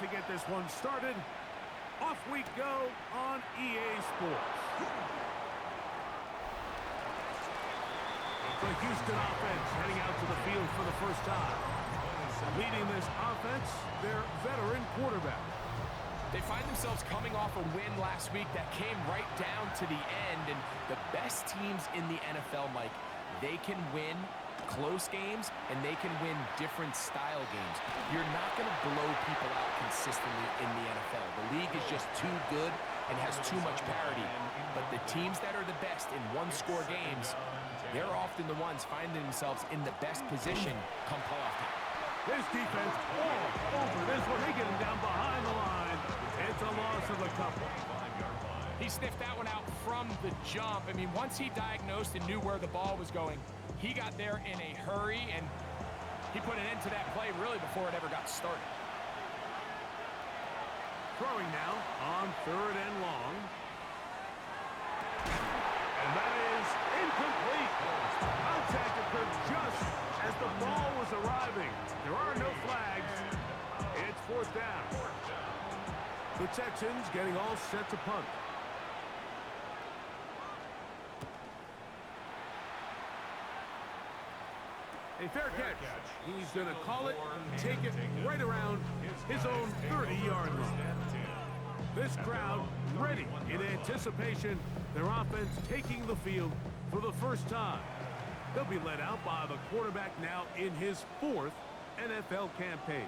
to get this one started. Off we go on EA Sports. The Houston offense heading out to the field for the first time. Leading this offense, their veteran quarterback. They find themselves coming off a win last week that came right down to the end, and the best teams in the NFL, Mike, they can win close games, and they can win different style games. You're not going to blow people out consistently in the NFL. The league is just too good and has too much parity. But the teams that are the best in one-score games, they're often the ones finding themselves in the best position come playoff time. This defense all over this one. They get him down behind the line. It's a loss of a couple. He sniffed that one out from the jump. I mean, once he diagnosed and knew where the ball was going, he got there in a hurry, and he put an end to that play really before it ever got started. Throwing now on 3rd and long. And that is incomplete. Contact occurred just as the ball was arriving. There are no flags. It's 4th down. The Texans getting all set to punt. A fair catch. He's going to call it, take it right around his own 30-yard line. This crowd ready in anticipation. Their offense taking the field for the first time. They'll be led out by the quarterback now in his 4th NFL campaign.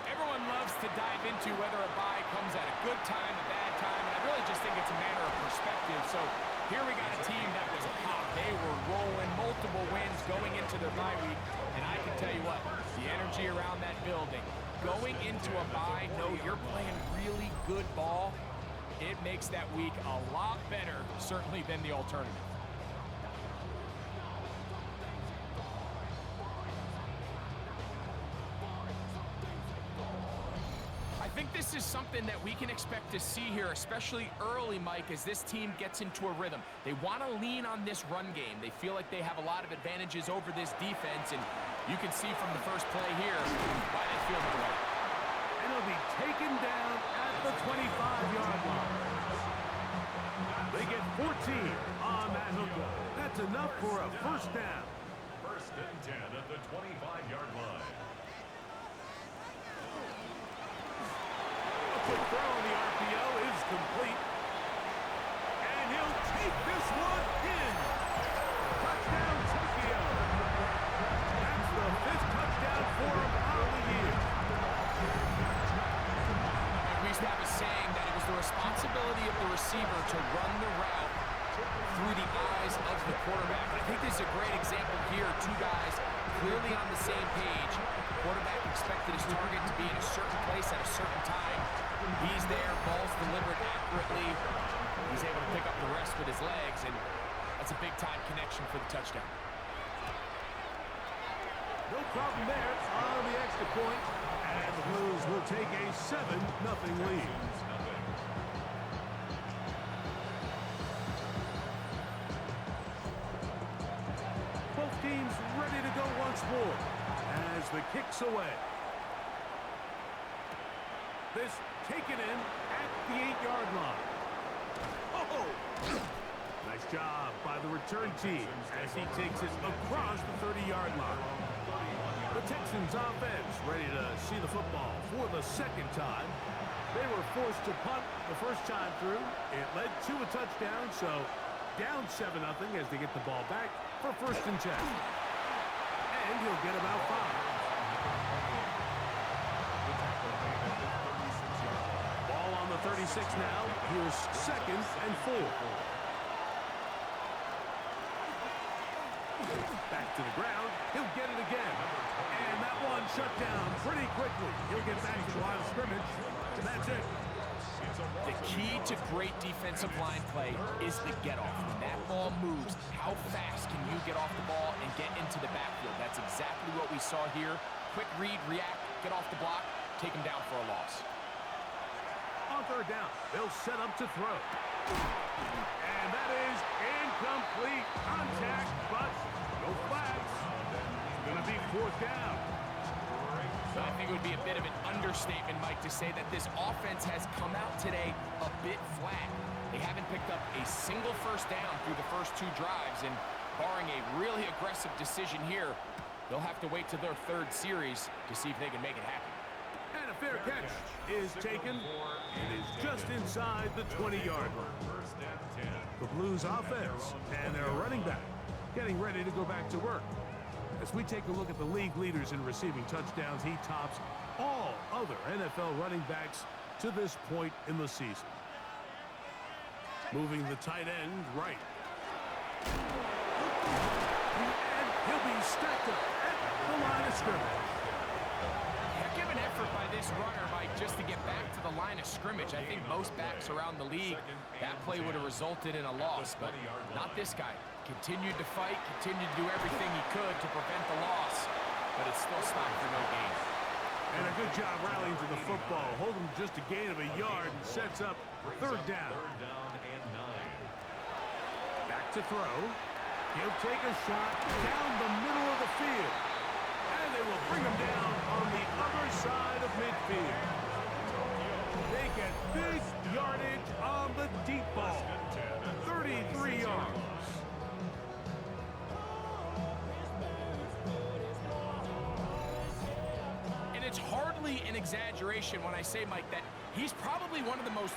Everyone loves to dive into whether a bye comes at a good time, a bad time, and I really just think it's a matter of perspective. So here we got a team that was hot. They were rolling, multiple wins going into their bye week, and I can tell you what, the energy around that building, going into a bye, know you're playing really good ball, it makes that week a lot better, certainly, than the alternative. I think this is something that we can expect to see here, especially early, Mike, as this team gets into a rhythm. They want to lean on this run game. They feel like they have a lot of advantages over this defense, and you can see from the first play here why they feel that way. And he'll be taken down at the 25-yard line. They get 14 on that hookup. That's enough for a first down. 1st and 10 at the 25-yard line. The throw on the RPO is complete. And he'll take this one in. Touchdown, Tokyo. That's the 5th touchdown for him on the year. We used to have a saying that it was the responsibility of the receiver to run the route through the eyes of the quarterback. I think this is a great example here. Two guys clearly on the same page. The quarterback expected his target to be in a certain place at a certain time. He's there, ball's delivered accurately. He's able to pick up the rest with his legs, and that's a big-time connection for the touchdown. No problem there on the extra point. And the Blues will take a 7-0 lead. Both teams ready to go once more as the kick's away. This taken in at the 8-yard line. Oh! Nice job by the return team as he takes it across the 30-yard line. The Texans offense ready to see the football for the 2nd time. They were forced to punt the first time through. It led to a touchdown, so down 7-0 as they get the ball back for 1st and 10. And he'll get about 5. Ball on the 36 now. Here's 2nd and 4. Back to the ground. He'll get it again. And that one shut down pretty quickly. He'll get back to the line of scrimmage. And that's it. The key to great defensive line play is the get-off. When that ball moves, how fast can you get off the ball and get into the backfield? That's exactly what we saw here. Quick read, react, get off the block, take him down for a loss. On 3rd down, they'll set up to throw. And that is incomplete. Contact, but no flags. It's going to be 4th down. I think it would be a bit of an understatement, Mike, to say that this offense has come out today a bit flat. They haven't picked up a single first down through the first 2 drives, and barring a really aggressive decision here, they'll have to wait to their 3rd series to see if they can make it happen. And a fair catch is taken. It is just inside the 20-yard line. The Blues offense and their running back getting ready to go back to work. As we take a look at the league leaders in receiving touchdowns, he tops all other NFL running backs to this point in the season. Moving the tight end right. And he'll be stacked up at the line of scrimmage. Heck of an effort by this runner, Mike, just to get back to the line of scrimmage. I think most backs around the league, that play would have resulted in a loss, but not this guy. Continued to fight, continued to do everything he could to prevent the loss, but it still stopped for no gain. And a good job rallying to the football, holding just a gain of a yard and sets up 3rd down. Back to throw. He'll take a shot down the middle of the field. And they will bring him down on the other side of midfield. They get big yardage on the deep ball. 33 yards. It's hardly an exaggeration when I say, Mike, that he's probably one of the most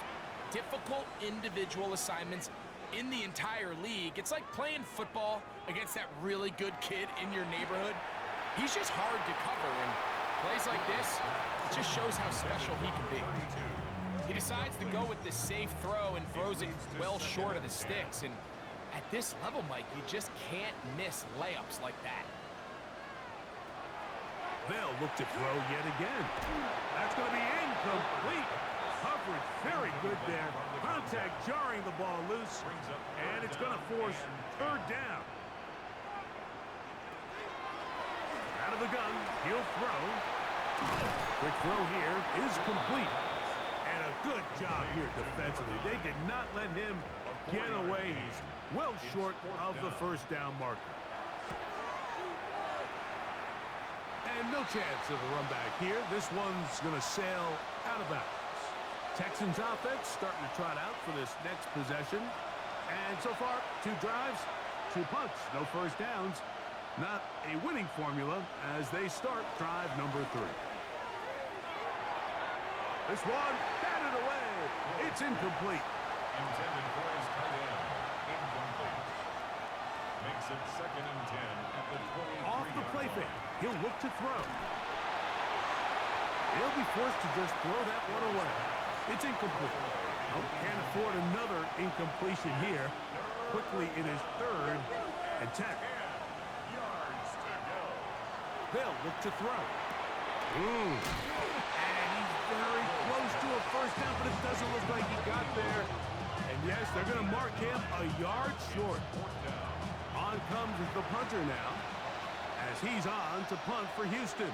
difficult individual assignments in the entire league. It's like playing football against that really good kid in your neighborhood. He's just hard to cover, and plays like this, it just shows how special he can be. He decides to go with this safe throw and throws it well short of the sticks, and at this level, Mike, you just can't miss layups like that. They'll look to throw yet again. That's going to be incomplete. Coverage very good there. Contact jarring the ball loose. And it's going to force 3rd down. Out of the gun. He'll throw. Quick throw here is complete. And a good job here defensively. They did not let him get away. He's well short of the 1st down marker. And no chance of a run back here. This one's going to sail out of bounds. Texans offense starting to trot out for this next possession. And so far, 2 drives, 2 punts, no first downs. Not a winning formula as they start drive number 3. This one batted away. It's incomplete. Intended for his tight end. Incomplete. Makes it 2nd and 10 at the 23. Off the play fake. He'll look to throw. He'll be forced to just throw that one away. It's incomplete. Oh, can't afford another incompletion here. Quickly, it is 3rd and 10. Yards to go. They'll look to throw. And he's very close to a first down, but it doesn't look like he got there. And yes, they're going to mark him a yard short. On comes the punter now, as he's on to punt for Houston.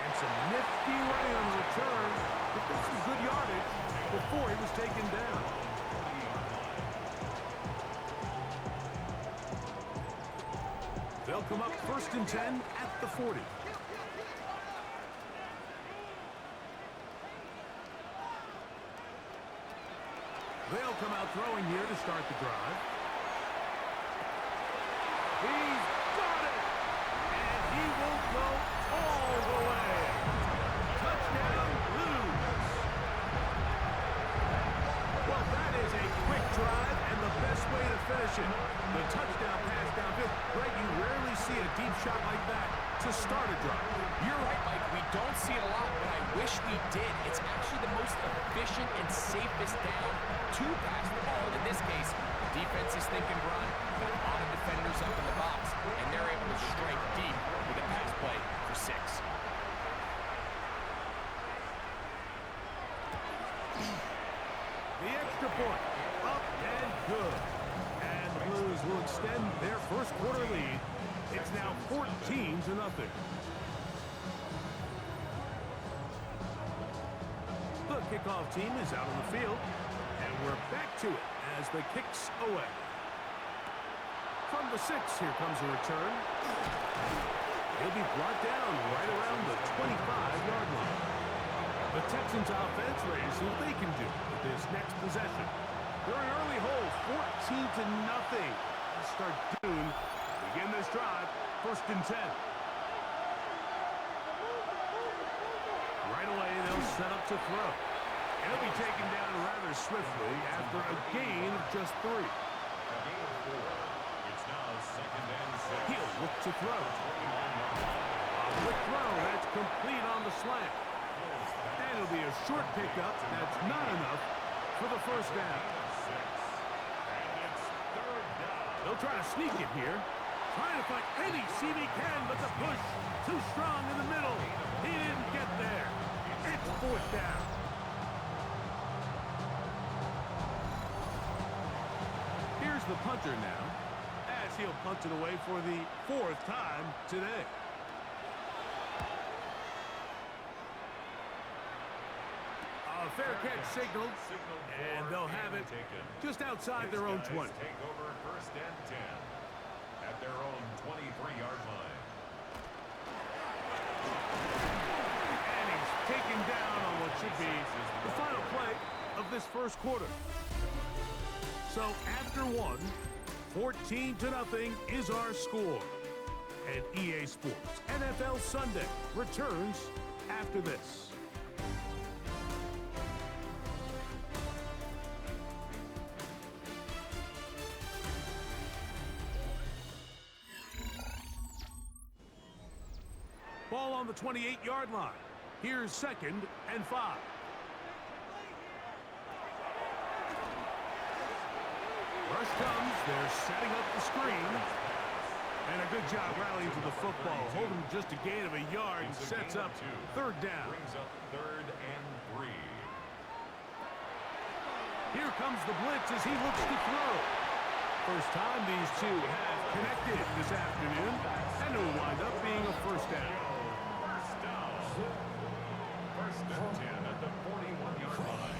And some nifty running on the return. But this is good yardage before he was taken down. They'll come up 1st and 10 at the 40. They'll come out throwing here to start the drive. He's got it! And he will go all the way. Touchdown, Blues. Well, that is a quick drive and the best way to finish it. The touchdown pass downfield. Greg, you rarely see a deep shot like that to start a drive. You're right, Mike. We don't see it a lot, but I wish we did. It's actually the most efficient and safest down to pass the ball. And in this case, the defense is thinking run, got a lot of defenders up in the box, and they're able to strike deep with a pass play for 6. The extra point, up and good. And the Blues will extend their first quarter lead. It's now 14-0. The kickoff team is out on the field. And And we're back to it as the kick's away. From the 6, here comes a return. He'll be brought down right around the 25-yard line. The Texans offense ready to see what they can do with this next possession. They're an early hole, 14-0. Start Dune. Begin this drive, 1st and 10. Right away, they'll set up to throw. And he'll be taken down rather swiftly after a gain of just 3. A gain of 4. It's now 2nd and 6. He'll look to throw. A quick throw, that's complete on the slant. And it'll be a short pickup. That's not enough for the 1st down. And it's 3rd down. They'll try to sneak it here. Trying to find any seam he can, but the push too strong in the middle. He didn't get there. It's 4th down. Here's the punter now, as he'll punt it away for the 4th time today. A fair catch signaled, and they'll have it just outside their own 20. Take over 1st and 10 at their own 23-yard line. And he's taken down on what should be the final play of this 1st quarter. So after 1, 14-0 is our score. And EA Sports NFL Sunday returns after this. Ball on the 28-yard line. Here's 2nd and 5. Rush comes. They're setting up the screen. And a good job rallying to the football. Holding just a gain of a yard. Sets up 3rd down. Brings up 3rd and 3. Here comes the blitz as he looks to throw. First time these two have connected this afternoon. And it will wind up being a 1st down. 1st and 10 at the 41-yard line.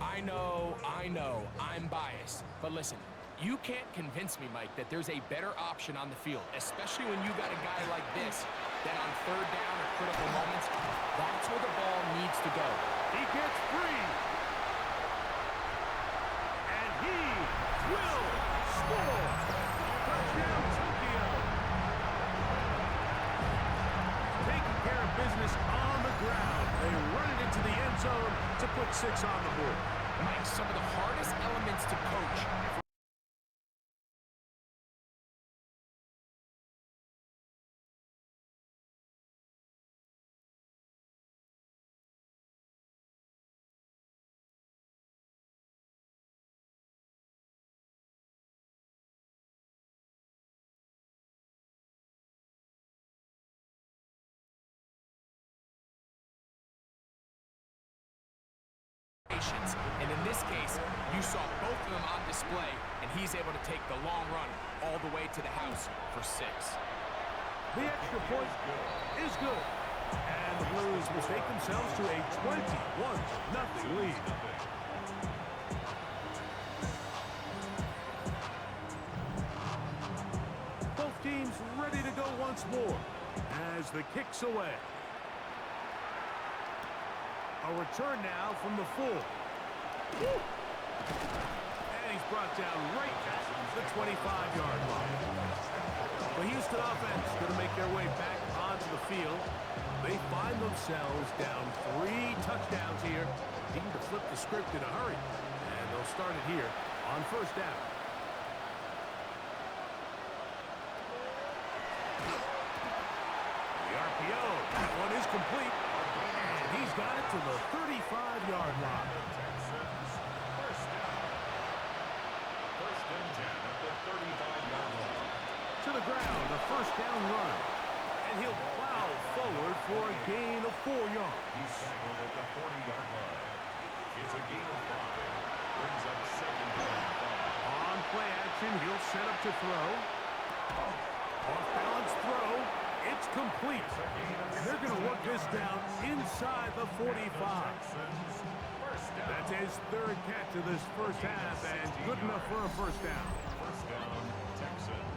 I know, I'm biased. But listen, you can't convince me, Mike, that there's a better option on the field, especially when you got a guy like this, that on 3rd down or critical moments, that's where the ball needs to go. He gets free. And he will score. Touchdown, Tokyo. Taking care of business on the ground. They run it into the end zone to put 6 on the board. Mike, some of the hardest elements to coach. And in this case, you saw both of them on display, and he's able to take the long run all the way to the house for 6. The extra point is good. And the Blues will take themselves to a 21-0 lead. Both teams ready to go once more as the kick's away. A return now from the 4. And he's brought down right at the 25-yard line. The Houston offense going to make their way back onto the field. They find themselves down 3 touchdowns here. Needing to flip the script in a hurry. And they'll start it here on 1st down. The RPO. That one is complete. He's got it to the 35-yard line. Texans, 1st down. 1st and 10 at the 35-yard line. To the ground, a 1st down run. And he'll plow forward for a gain of 4 yards. He's tackled at the 40-yard line. It's a gain of 5. Brings up 2nd and 5. On play action. He'll set up to throw. Off-balance throw. It's complete. And they're going to work this down inside the 45. That's his third catch of this first half, and good enough for a first down. First down, Texans.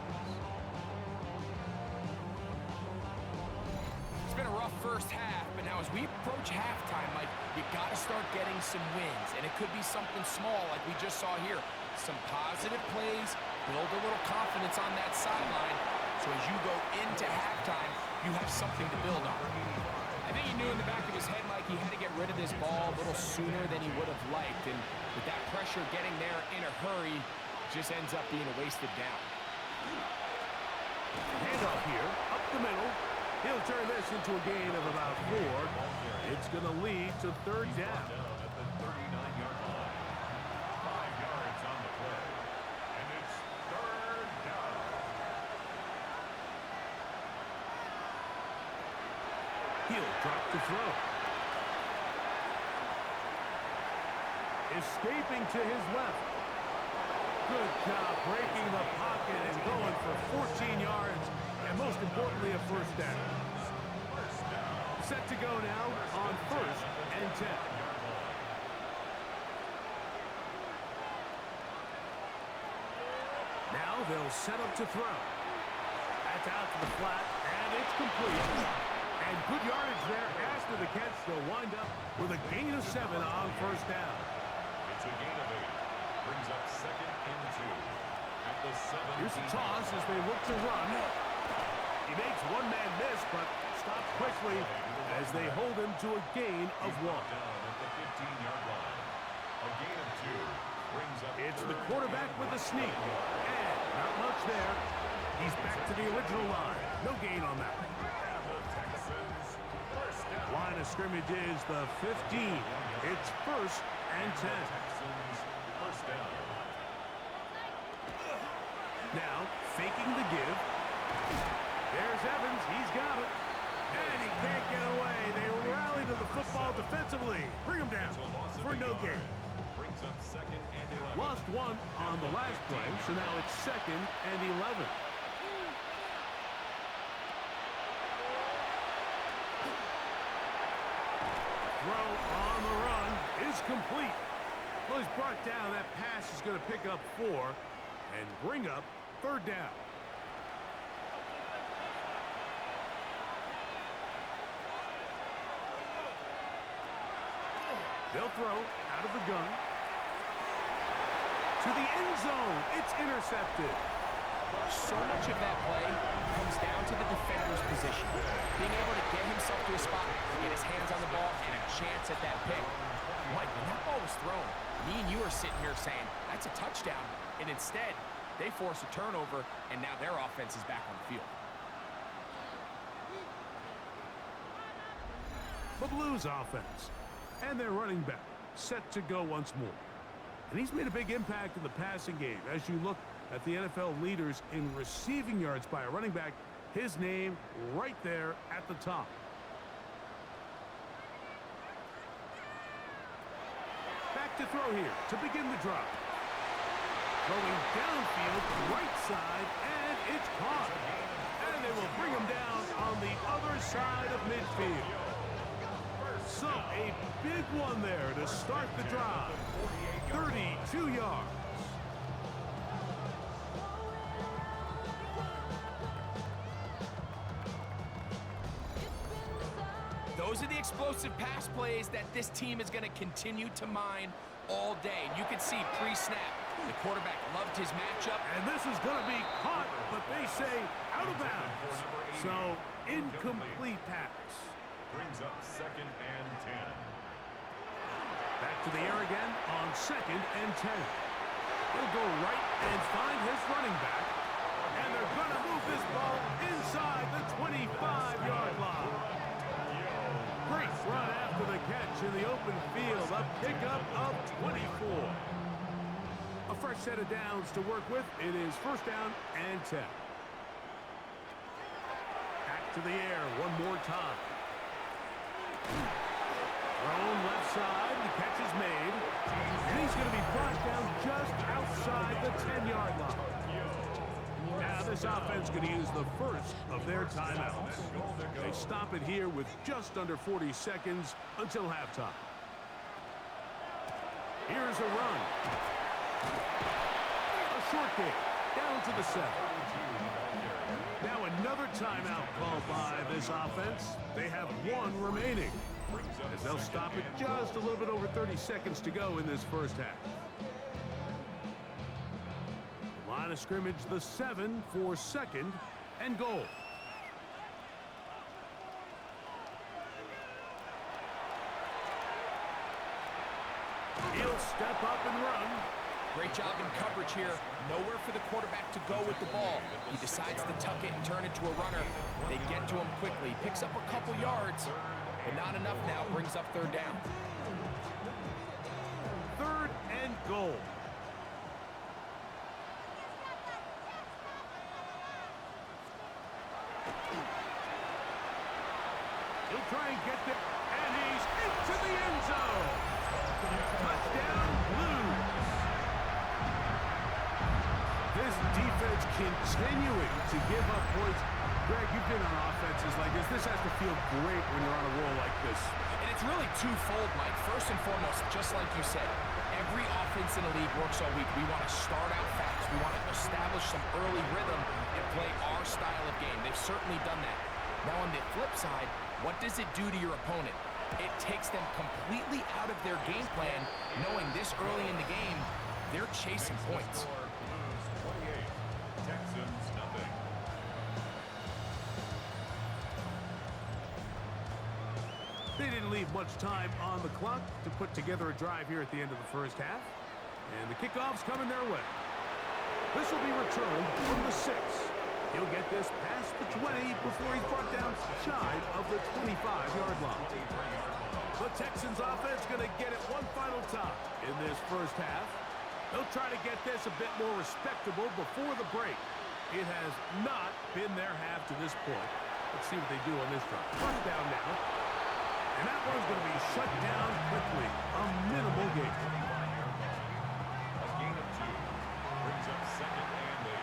It's been a rough first half, but now as we approach halftime, Mike, you got to start getting some wins, and it could be something small like we just saw here. Some positive plays, build a little confidence on that sideline, so as you go into halftime, you have something to build on. I think he knew in the back of his head, Mike, he had to get rid of this ball a little sooner than he would have liked, and with that pressure getting there in a hurry, just ends up being a wasted down. Handoff here, up the middle. He'll turn this into a gain of about 4. It's going to lead to third down. At the 39-yard line. 5 yards on the play. And it's third down. He'll drop to throw. Escaping to his left. Good job breaking the pocket and going for 14 yards, and most importantly, a first down. Set to go now on first and 10. Now they'll set up to throw. That's out to the flat, and it's complete. And good yardage there after the catch. They'll wind up with a gain of 7 on first down. It's a gain of 8. Brings up second and 2. At the 7. Here's a toss as they look to run. He makes one man miss, but stops quickly as they hold him to a gain of 1. Down at the 15-yard line. A gain of 2 brings up. It's the quarterback with a sneak. And not much there. He's back to the original line. No gain on that. Texans first down. Line of scrimmage is the 15. It's first and 10. Texans first down. Now, faking the give. There's Evans. He's got it. And he can't get away. They rally to the football defensively. Bring him down for no gain. Brings up second and 11. Lost 1 on the last play, so now it's second and 11. Throw on the run is complete. Well, he's brought down. That pass is going to pick up 4 and bring up third down. They'll throw out of the gun. To the end zone. It's intercepted. So much of that play comes down to the defender's position. Being able to get himself to a spot, get his hands on the ball, and a chance at that pick. Mike, when that ball was thrown, me and you are sitting here saying, that's a touchdown. And instead, they force a turnover, and now their offense is back on the field. The Blues offense. And their running back set to go once more. And he's made a big impact in the passing game. As you look at the NFL leaders in receiving yards by a running back, his name right there at the top. Back to throw here to begin the drive. Throwing downfield, right side, and it's caught. And they will bring him down on the other side of midfield. So, a big one there to start the drive. 32 yards. Those are the explosive pass plays that this team is going to continue to mine all day. And you can see pre-snap, the quarterback loved his matchup. And this is going to be caught, but they say out of bounds. So, incomplete pass. Brings up second and 10. Back to the air again on second and 10. He'll go right and find his running back. And they're going to move this ball inside the 25-yard line. Great run after the catch in the open field. A pickup of 24. A fresh set of downs to work with. It is first down and 10. Back to the air one more time. Thrown left side. The catch is made. And he's going to be brought down just outside the 10-yard line. Now this offense is going to use the first of their timeouts. They stop it here with just under 40 seconds until halftime. Here's a run. A short kick down to the 7. Now another timeout called by this offense. They have one remaining, as they'll stop it just a little bit over 30 seconds to go in this first half. Line of scrimmage, the 7 for second and goal. He'll step up and run. Great job in coverage here. Nowhere for the quarterback to go with the ball. He decides to tuck it and turn it to a runner. They get to him quickly. Picks up a couple yards, but not enough now. Brings up third down. Third and goal. He'll try and get there, and he's into the end zone. Touchdown, Blues. This defense continuing to give up points. Greg, you've been on offenses like this. This has to feel great when you're on a roll like this. And it's really twofold, Mike. First and foremost, just like you said, every offense in the league works all week. We want to start out fast. We want to establish some early rhythm and play our style of game. They've certainly done that. Now on the flip side, what does it do to your opponent? It takes them completely out of their game plan, knowing this early in the game, they're chasing points. Texans nothing. They didn't leave much time on the clock to put together a drive here at the end of the first half. And the kickoff's coming their way. This will be returned from the 6. He'll get this past the 20 before he's brought down shy of the 25-yard line. The Texans offense going to get it one final time in this first half. They'll try to get this a bit more respectable before the break. It has not been their half to this point. Let's see what they do on this drive. First down now. And that one's going to be shut down quickly. A minimal gain. A gain of 2 brings up second and 8.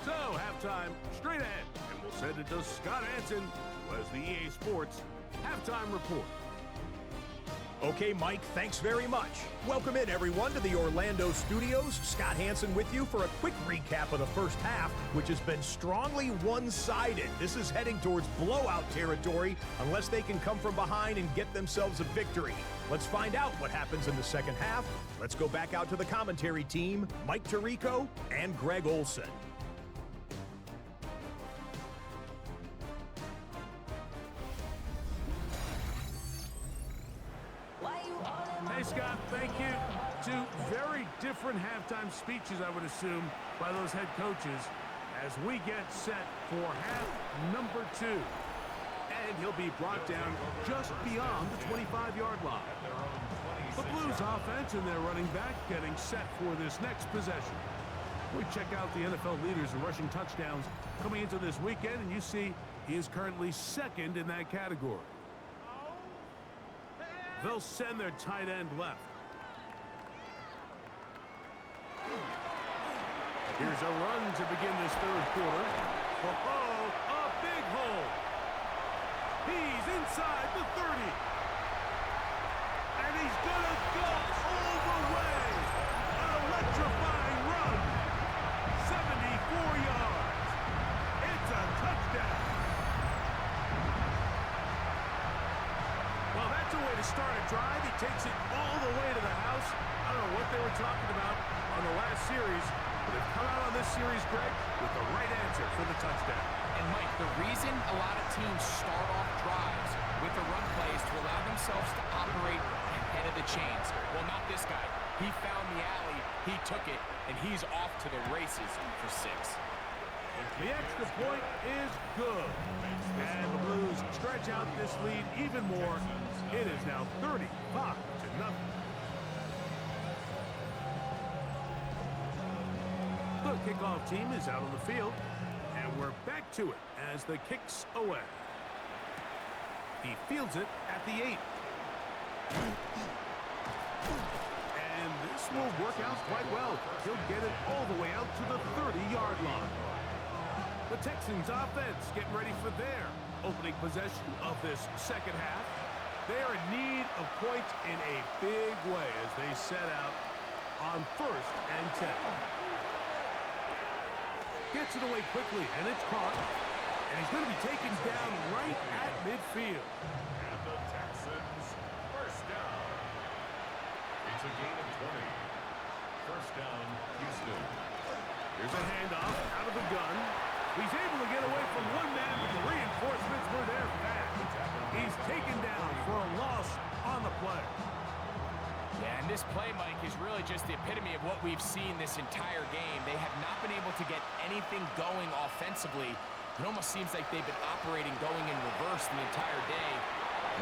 So, halftime straight ahead. And we'll send it to Scott Hansen, who has the EA Sports Halftime Report. Okay, Mike, thanks very much. Welcome in, everyone, to the Orlando studios. Scott Hansen with you for a quick recap of the first half, which has been strongly one-sided. This is heading towards blowout territory unless they can come from behind and get themselves a victory. Let's find out what happens in the second half. Let's go back out to the commentary team, Mike Tirico and Greg Olson. Hey, Scott, thank you. Two very different halftime speeches, I would assume, by those head coaches as we get set for half number 2. And he'll be brought down just beyond the 25-yard line. The Blues offense and their running back getting set for this next possession. We check out the NFL leaders in rushing touchdowns coming into this weekend, and you see he is currently second in that category. They'll send their tight end left. Here's a run to begin this third quarter. Oh, a big hole. He's inside the 30. And he's going to go all the way. An electrifying run. 74 yards. It's a touchdown. Well, that's a way to start a drive. He takes it all the way to the house. I don't know what they were talking about on the last series, but they've come out on this series, Greg, with the right answer for the touchdown. And Mike, the reason a lot of teams start off drives with the run plays to allow themselves to operate ahead of the chains. Well, not this guy. He found the alley, he took it, and he's off to the races for 6. The extra point is good. And the Blues stretch out this lead even more. It is now 35-0. The kickoff team is out on the field. And we're back to it as the kick's away. He fields it at the 8. And this will work out quite well. He'll get it all the way out to the 30-yard line. The Texans offense getting ready for their opening possession of this second half. They're in need of points in a big way as they set out on 1st and 10. Gets it away quickly, and it's caught. And he's going to be taken down right at midfield. And the Texans, first down. It's a gain of 20. First down, Houston. Here's a handoff out of the gun. He's able to get away from one man, but the reinforcements were there fast. He's taken down for a loss on the play. Yeah, and this play, Mike, is really just the epitome of what we've seen this entire game. They have not been able to get anything going offensively. It almost seems like they've been operating going in reverse the entire day.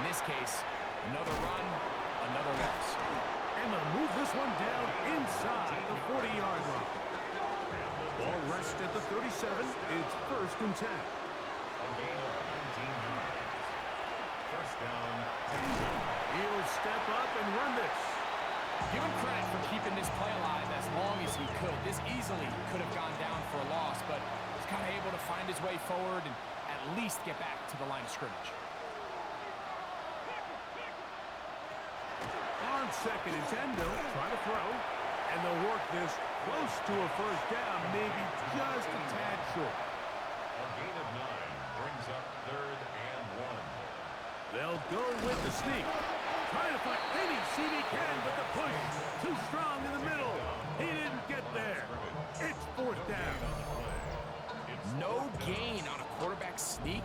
In this case, another run, another loss. And they'll move this one down inside the 40-yard line. Ball rests at the 37. It's 1st and 10. A gain of 19 yards. First down, He'll step up and run this. Give him credit for keeping this play alive as long as he could. This easily could have gone down for a loss, but he's kind of able to find his way forward and at least get back to the line of scrimmage. On 2nd and 10, they'll try to throw, and they'll work this close to a first down, maybe just a tad short. a gain of 9 brings up 3rd and 1. They'll go with the sneak. Trying to find any seam he can, but the push too strong in the middle. He didn't get there. It's 4th down. No gain on a quarterback sneak.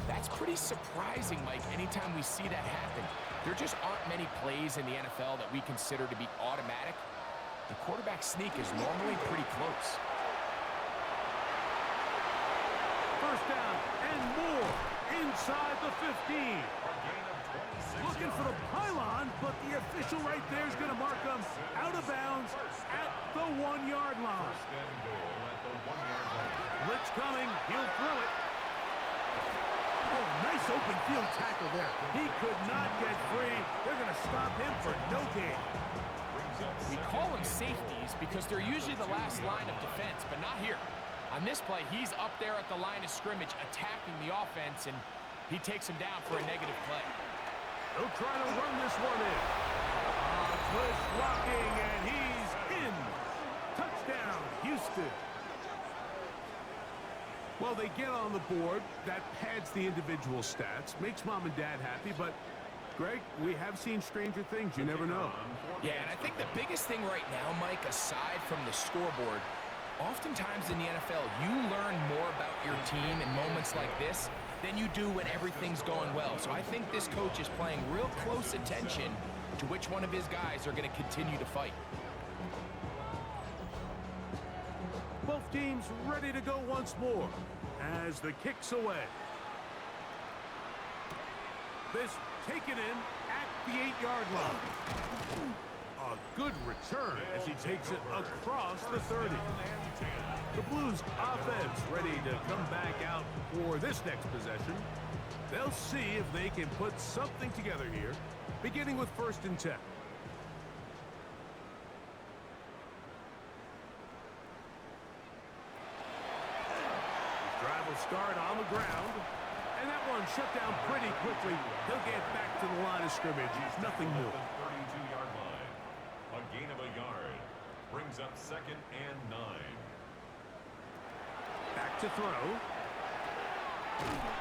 That's pretty surprising, Mike, anytime we see that happen. There just aren't many plays in the NFL that we consider to be automatic. The quarterback sneak is normally pretty close. First down and more inside the 15. Looking for the pylon, but the official right there is going to mark him out of bounds at the 1-yard line. First and goal at the 1-yard line. Blitz coming. He'll throw it. Oh, nice open field tackle there. He could not get free. They're going to stop him for no gain. We call them safeties because they're usually the last line of defense, but not here. On this play, he's up there at the line of scrimmage attacking the offense, and he takes him down for a negative play. He'll try to run this one in. Twist blocking, and he's in. Touchdown, Houston. Well, they get on the board. That pads the individual stats, makes mom and dad happy, but Greg, we have seen stranger things. You never know. Yeah, and I think the biggest thing right now, Mike, aside from the scoreboard, oftentimes in the NFL, you learn more about your team in moments like this than you do when everything's going well. So I think this coach is paying real close attention to which one of his guys are going to continue to fight. Both teams ready to go once more as the kick's away. This taken in at the 8-yard line. A good return as he takes it across the 30. The Blues offense ready to come back out for this next possession. They'll see if they can put something together here, beginning with 1st and 10. Drive will start on the ground. And that one shut down pretty quickly. He'll get back to the line of scrimmage. Nothing new. 32-yard line. A gain of a yard. Brings up 2nd and 9. Back to throw.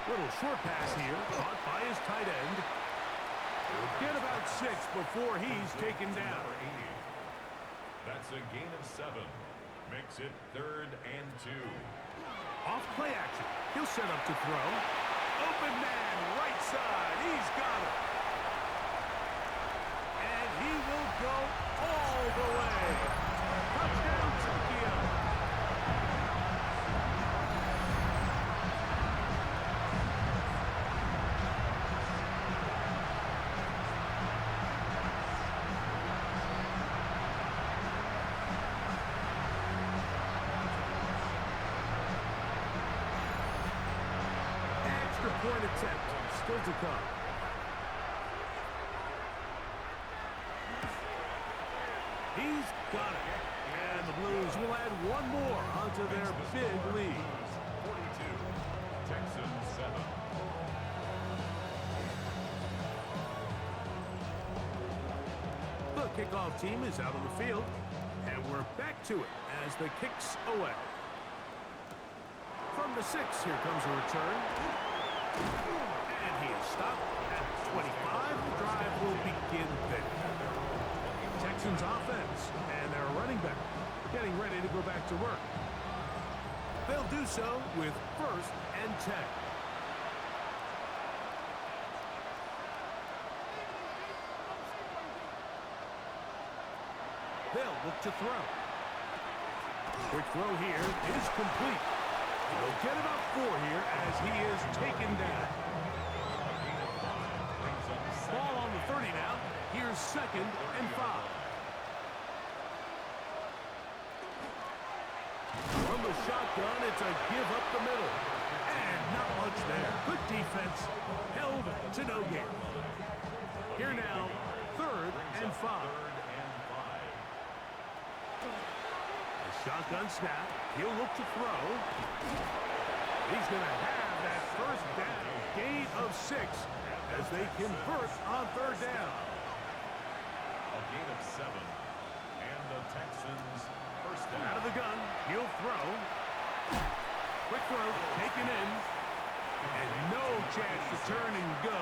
Little short pass here. Caught by his tight end. He'll get about 6 before he's taken down. That's a gain of 7. Makes it 3rd and 2. Off play action. He'll set up to throw. Open man, right side. He's got it. And he will go all the way. Touchdown, Tokyo. Point attempt still to come. He's got it. And the Blues will add one more onto their big lead. 42, Texans 7. The kickoff team is out on the field, and we're back to it as the kicks away. From the 6, here comes a return. And he is stopped at 25. The drive will begin there. Texans offense and their running back getting ready to go back to work. They'll do so with 1st and 10. They'll look to throw. Quick throw here is complete. He'll get about 4 here as he is taken down. Ball on the 30 now. Here's 2nd and 5. From the shotgun, it's a give up the middle. And not much there. Good defense. Held to no gain. Here now, 3rd and 5. Shotgun snap. He'll look to throw. He's going to have that 1st down. Gain of 6 as they convert on 3rd down. A gain of 7. And the Texans 1st down. Out of the gun. He'll throw. Quick throw. Taken in. And no chance to turn and go.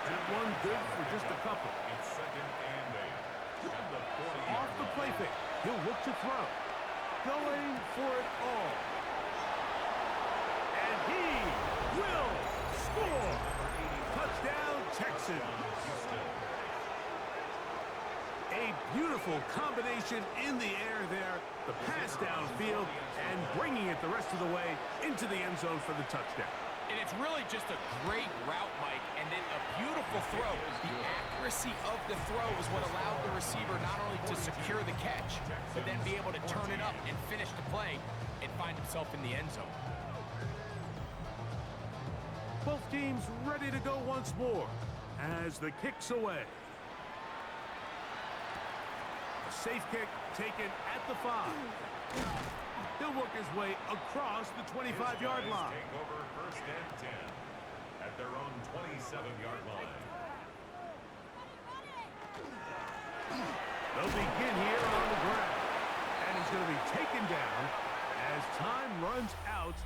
That one good for just a couple. It's 2nd and 8. And the 40. Off the play fake. He'll look to throw. Going for it all. And he will score. Touchdown, Texans. A beautiful combination in the air there. The pass downfield and bringing it the rest of the way into the end zone for the touchdown. And it's really just a great route, Mike, and then a beautiful throw. The accuracy of the throw is what allowed the receiver not only to secure the catch, but then be able to turn it up and finish the play and find himself in the end zone. Both teams ready to go once more as the kick's away. A safe kick taken at the 5. He'll work his way across the 25-yard line. Take over 1st and 10 at their own 27-yard line. They'll begin here on the ground. And he's going to be taken down as time runs out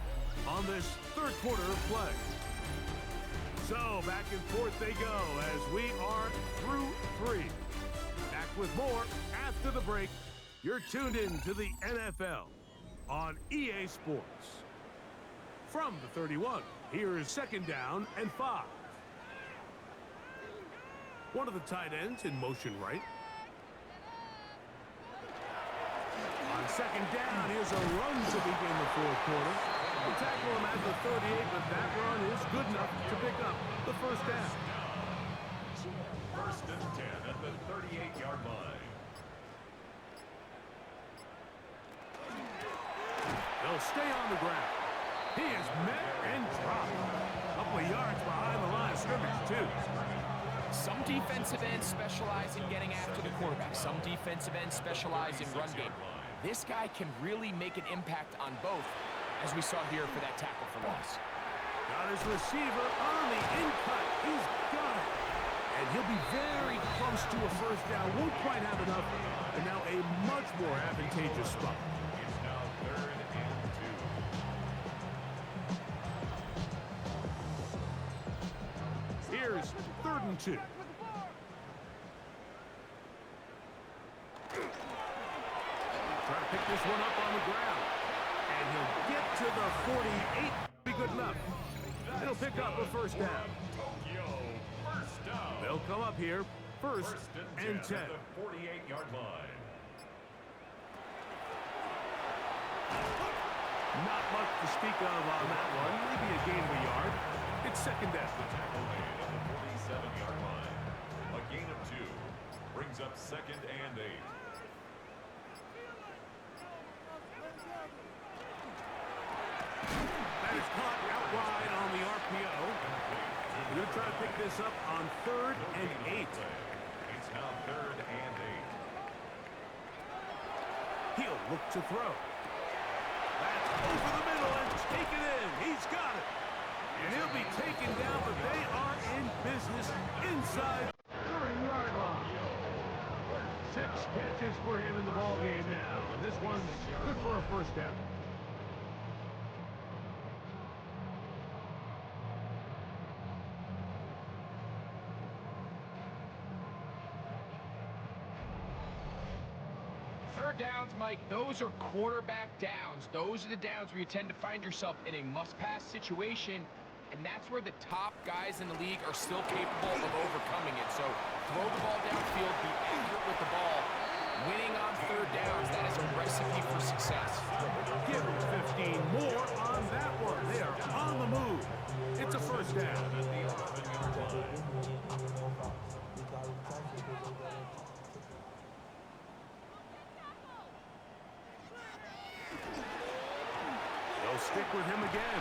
on this 3rd quarter of play. So back and forth they go as we are through 3. Back with more after the break. You're tuned in to the NFL on EA Sports. From the 31, here is 2nd down and 5. One of the tight ends in motion right. On 2nd down, here's a run to begin the 4th quarter. We'll tackle him at the 38, but that run is good enough to pick up the 1st down. 1st and 10 at the 38-yard line. They'll stay on the ground. He is met and dropped. A couple of yards behind the line of scrimmage, too. Some defensive ends specialize in getting after the quarterback. Some defensive ends specialize in run game. This guy can really make an impact on both, as we saw here for that tackle for loss. Got his receiver on the in-cut. He's got it. And he'll be very close to a 1st down. Won't quite have enough. And now a much more advantageous spot. It's now 3rd and 2. Here's 3rd and 2. Try to pick this one up on the ground. And he'll get to the 48. Be good enough. It'll pick up a 1st down. Tokyo, 1st down. They'll come up here, 1st and 10. At the 48-yard line. Not much to speak of on that one. Maybe a gain of a yard. It's 2nd down. The tackle made at the 47-yard line. A gain of 2 brings up 2nd and 8. That is caught out wide on the RPO. We're going to try to pick this up on 3rd and 8. It's now 3rd and 8. look to throw. That's over the middle and taken in. He's got it. And he'll be taken down, but they are in business inside the 30-yard line. 6 catches for him in the ballgame now. And this one's good for a first down. Third downs, Mike, those are quarterback downs. Those are the downs where you tend to find yourself in a must-pass situation, and that's where the top guys in the league are still capable of overcoming it. So throw the ball downfield, be accurate with the ball. Winning on third downs, that is a recipe for success. Give them 15 more on that one. They are on the move. It's a first down. They'll stick with him again.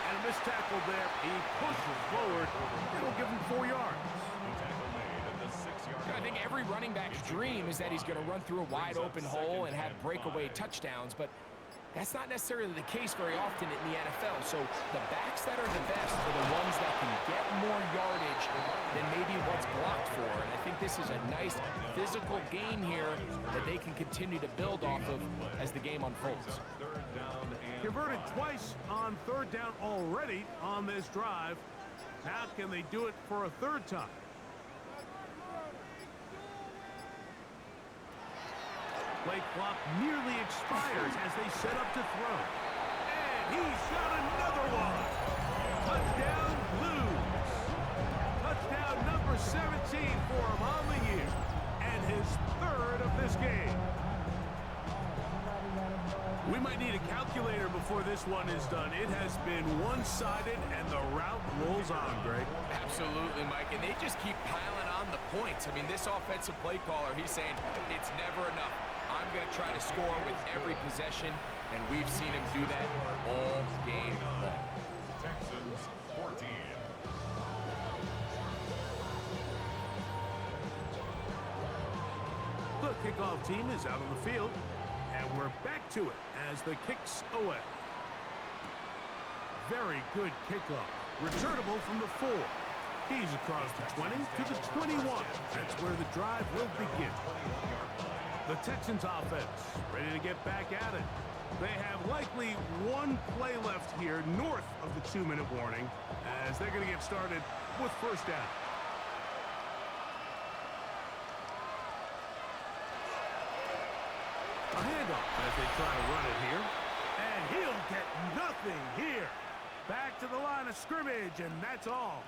And a missed tackle there. He pushes forward. It'll give him 4 yards. I think every running back's dream is that he's going to run through a wide open hole and have breakaway touchdowns, but that's not necessarily the case very often in the NFL. So the backs that are the best are the ones that can get more yardage than maybe what's blocked for. And I think this is a nice physical game here that they can continue to build off of as the game unfolds. Converted twice on third down already on this drive. Now can they do it for a third time? Play clock nearly expires as they set up to throw. And he's got another one. Touchdown Blues. Touchdown number 17 for him on the year. And his third of this game. We might need a calculator before this one is done. It has been one-sided, and the route rolls on, Greg. Absolutely, Mike, and they just keep piling on the points. I mean, this offensive play caller, he's saying it's never enough. I'm going to try to score with every possession, and we've seen him do that all game long. Texans 14. The kickoff team is out on the field, and we're back to it as the kick's away. Very good kickoff. Returnable from the 4. He's across the 20 to the 21. That's where the drive will begin. The Texans offense ready to get back at it. They have likely one play left here north of the 2-minute warning as they're going to get started with first down. A handoff as they try to run it here. And he'll get nothing here. Back to the line of scrimmage, and that's all.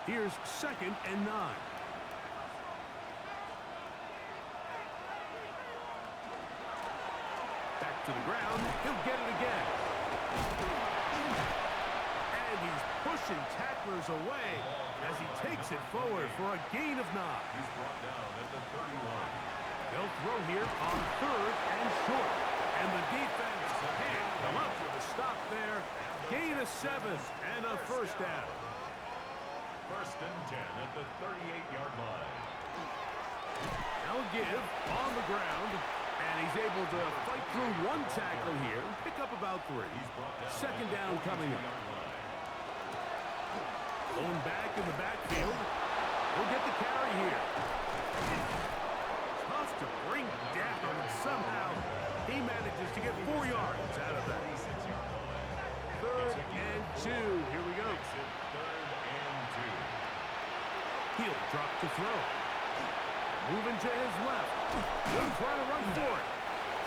Here's 2nd and 9. To the ground, he'll get it again. And he's pushing tacklers away as he takes it forward for a gain of 9. He's brought down at the 31. They'll throw here on 3rd and short. And the defense can't come up with a stop there. Gain of 7 and a first down. 1st and 10 at the 38-yard line. Now a give on the ground. And he's able to fight through one tackle here and pick up about 3. 2nd down coming up. Going back in the backfield. We'll get the carry here. Tough to bring down, and somehow he manages to get 4 yards out of that. 3rd and 2. Here we go. 3rd and 2. He'll drop to throw. Moving to his left. He'll try to run for it.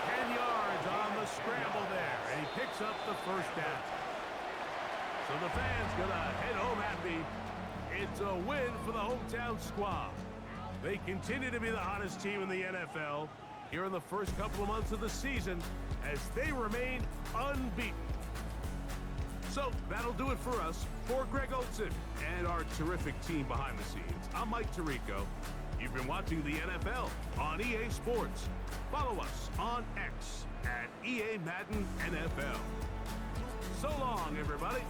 10 yards on the scramble there. And he picks up the first down. So the fans gonna head home happy. It's a win for the hometown squad. They continue to be the hottest team in the NFL here in the first couple of months of the season as they remain unbeaten. So that'll do it for us. For Greg Olson and our terrific team behind the scenes, I'm Mike Tirico. You've been watching the NFL on EA Sports. Follow us on X at EA Madden NFL. So long, everybody.